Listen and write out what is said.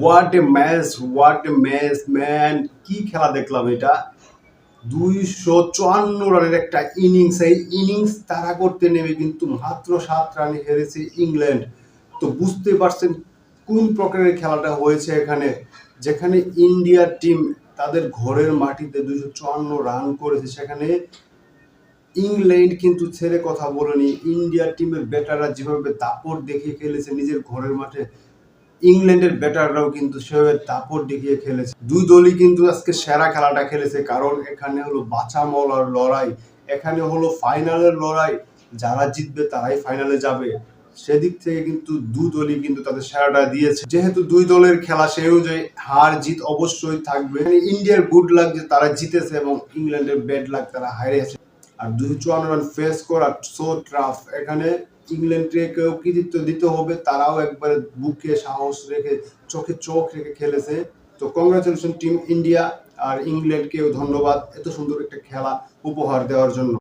What a match man, কি খেলা দেখলাম এটা। 254 রানের একটা ইনিংস, এই ইনিংস তাড়া করতে নেমে কিন্তু মাত্র 7 রানে হেরেছে ইংল্যান্ড। তো বুঝতে পারছেন কোন প্রকারের খেলাটা হয়েছে এখানে, যেখানে ইন্ডিয়ার টিম তাদের ঘরের মাটিতে 254 রান করেছে, সেখানে ইংল্যান্ড কিন্তু ছেড়ে কথা বলেনি। ইন্ডিয়ার টিমের ব্যাটাররা যেভাবে দাপট দেখিয়ে খেলেছে নিজের ঘরের মাঠে, ইংল্যান্ডের ব্যাটাররাও কিন্তু সেভাবে দাপট দেখিয়ে খেলেছে। দুই দলই কিন্তু আজকে সেরা খেলাটা খেলেছে, কারণ এখানে হলো বাঁচা মরার লড়াই, এখানে হলো ফাইনালের লড়াই। যারা জিতবে তারাই ফাইনালে যাবে। সেদিক থেকে কিন্তু দুই দলই কিন্তু তাদের সেরাটা দিয়েছে। যেহেতু দুই দলের খেলা, সেই অনুযায়ী হার জিত অবশ্যই থাকবে। ইন্ডিয়ার গুড লাক যে তারা জিতেছে এবং ইংল্যান্ডের ব্যাড লাক তারা হারিয়েছে। আর 254 রান ফেস করা সো টাফ। এখানে ইংল্যান্ডকেও কৃতিত্ব দিতে হবে, তারাও একবারে বুকে সাহস রেখে চোখে চোখ রেখে খেলেছে। তো কংগ্রাচুলেশন টিম ইন্ডিয়া, আর ইংল্যান্ডকেও ধন্যবাদ এত সুন্দর একটা খেলা উপহার দেওয়ার জন্য।